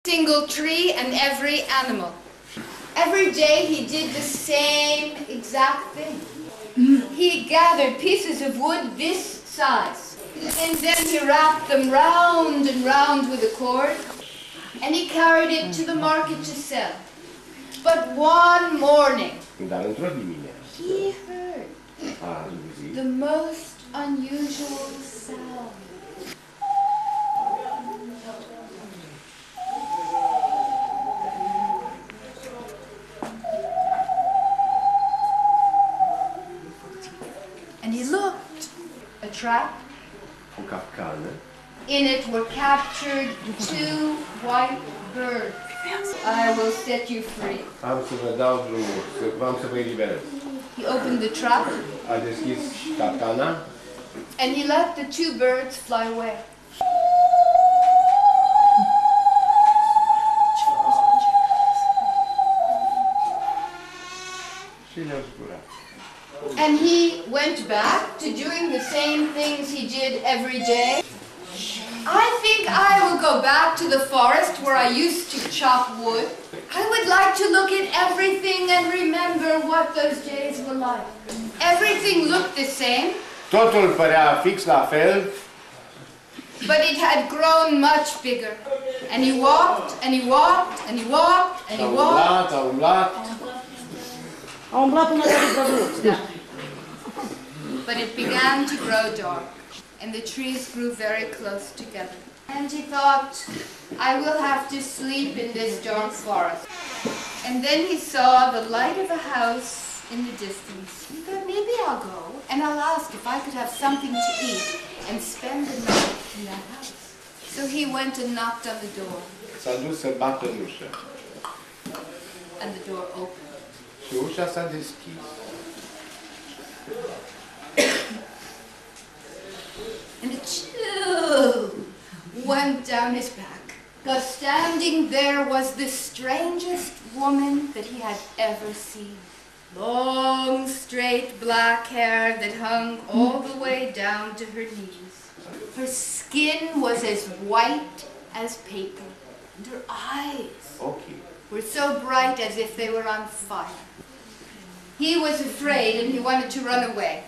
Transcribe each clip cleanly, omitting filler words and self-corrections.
Tingle Tree and every animal. Every day he did the same exact thing. He gathered pieces of wood this size, and then he wrapped them round and round with a cord, and he carried it to the market to sell. But one morning, he heard the most unusual sound. And he looked. A trap. In it were captured 2 white birds. I will set you free. He opened the trap. And he let the 2 birds fly away. And he went back to doing the same things he did every day. I think I will go back to the forest where I used to chop wood. I would like to look at everything and remember what those days were like. Everything looked the same. Totul părea fix la fel. But it had grown much bigger. And he walked, and he walked, and he walked, and he walked. A umblat. But it began to grow dark, and the trees grew very close together. And he thought, I will have to sleep in this dark forest. And then he saw the light of a house in the distance. He thought, maybe I'll go, and I'll ask if I could have something to eat and spend the night in that house. So he went and knocked on the door. S-a dus să bată în ușă. And the door opened. Și ușa s-a deschis. And a chill went down his back. Because standing there was the strangest woman that he had ever seen. Long, straight black hair that hung all the way down to her knees. Her skin was as white as paper, and her eyes were so bright as if they were on fire. He was afraid and he wanted to run away.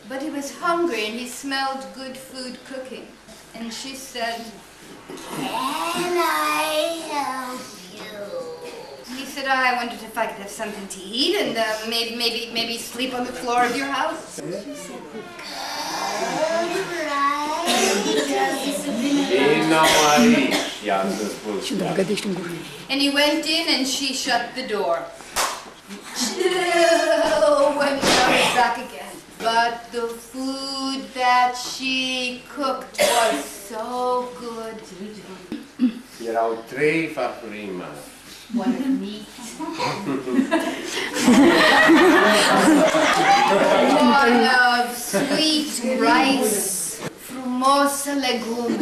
But he was hungry and he smelled good food cooking. And she said, "Can I help you?" He said, I wondered if I could have something to eat and maybe sleep on the floor of your house. She said, and he went in and she shut the door. Went down back again. But the food that she cooked was so good. Erau 3 farfurii mari. One of meat. One of sweet rice. Frumose legume.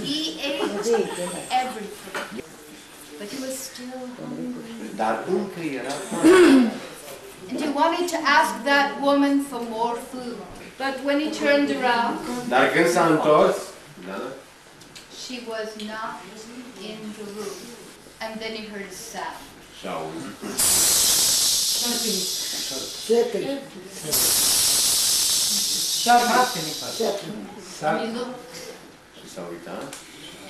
He ate everything, but he was still hungry. And he wanted to ask that woman for more food. But when he turned around, she was not in the room. And then he heard a sound. And he looked.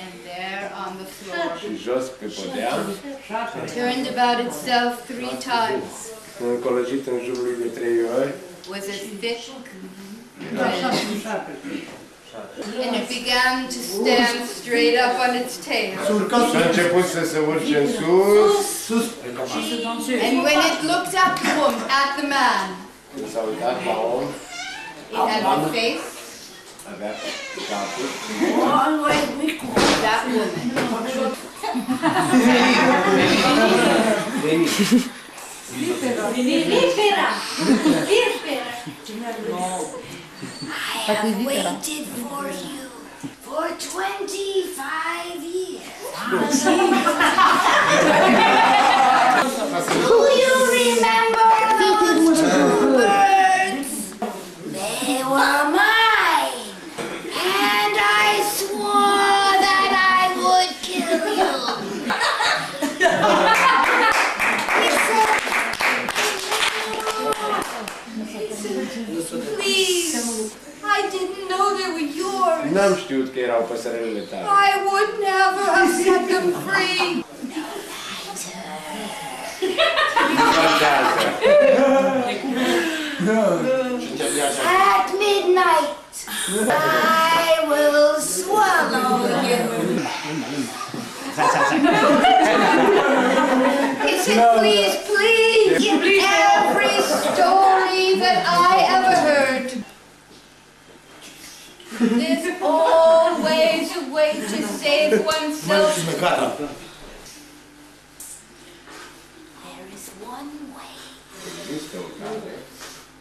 And there on the floor, turned about itself 3 times, was a thick red. And it began to stand straight up on its tail. And when it looked at the man, it had the face. That woman. I have waited for you for 25 Do you remember those two birds? They were mine, and I swore that I would kill you. Please, I didn't know they were yours. N-am știut că erau păsărelile tale. I would never have set them free. At midnight, I will swallow you. He said, please, please, in every story that I ever heard, there's always a way to save oneself. There is one way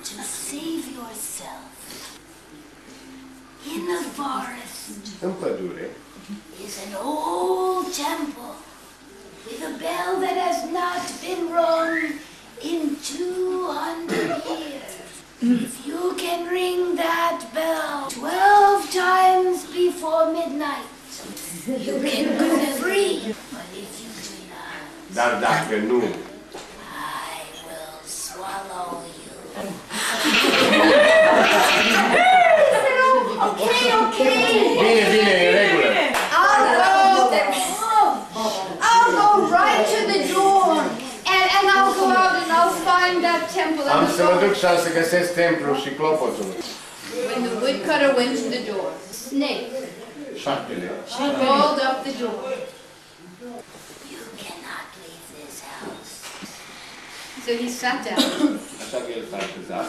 to save yourself. In the forest În pădure is an old temple with a bell that has not been rung in 200 years. If you can ring that bell 12 times before midnight, you can go free. But if you do not, Dar dacă nu, I will swallow you. Okay. Bine, bine, e în regulă. I'll go right to the door, and I'll go out and I'll find that temple. Am să mă duc și am să găsesc templul și clopotul. When the woodcutter went to the door, Snake Șarpele. called up the door. You cannot leave this house. So he sat down. Așa că el s-a așezat.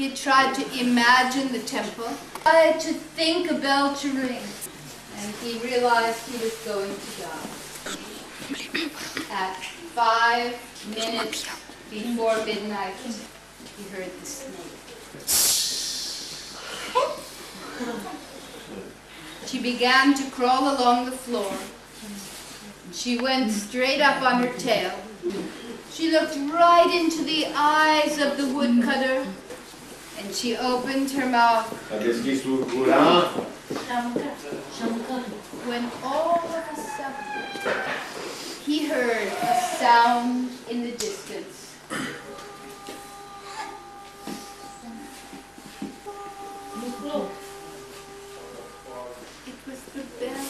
He tried to imagine the temple, tried to think a bell to ring, and he realized he was going to die. At 5 minutes before midnight, he heard the snake. She began to crawl along the floor. She went straight up on her tail. She looked right into the eyes of the woodcutter, and she opened her mouth. A deschis gura. When all of a sudden, he heard a sound in the distance. It was the bell.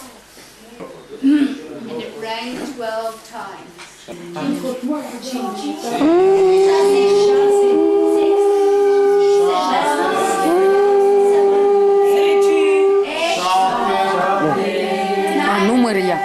And it rang 12 times. Numără ea.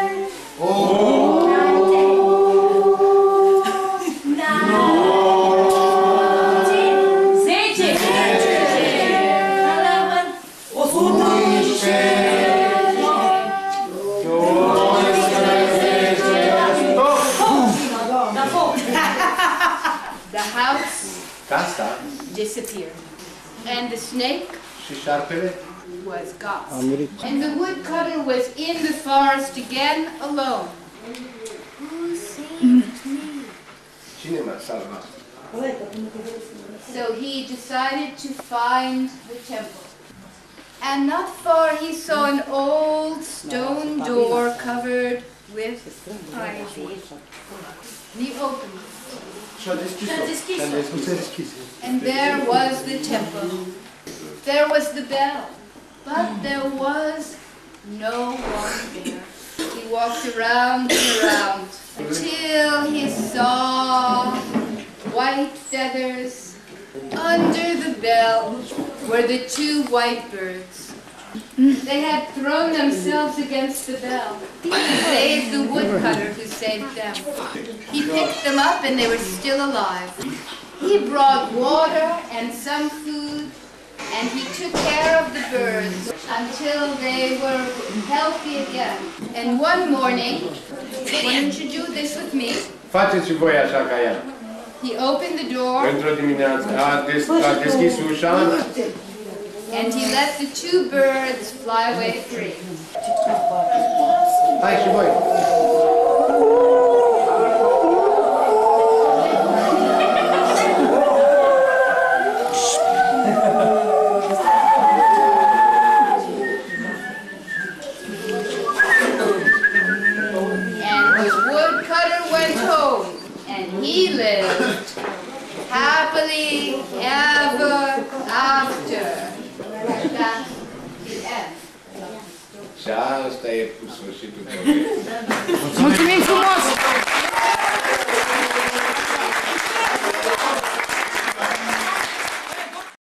The house Casa disappeared, and the snake și șarpele. was gone. And the woodcutter was in the forest again alone. Who saved me? Cine m-a salvat? So he decided to find the temple. And not far he saw an old stone door covered with ivy. He opened it. Și-a deschis-o. And there was the temple. There was the bell. But there was no one there. He walked around and around until he saw white feathers. Under the bell were the two white birds. They had thrown themselves against the bell. He saved the woodcutter who saved them. He picked them up and they were still alive. He brought water and some food, and he took care of the birds until they were healthy again. And one morning, wouldn't you do this with me? Faceți și voi așa ca ea. He opened the door. Într-o dimineață a deschis ușa And he let the two birds fly away free. Hai și voi! And the woodcutter went home, and he lived happily ever after. That's the end. Și asta e sfârșitul povestii. Mulțumim frumos!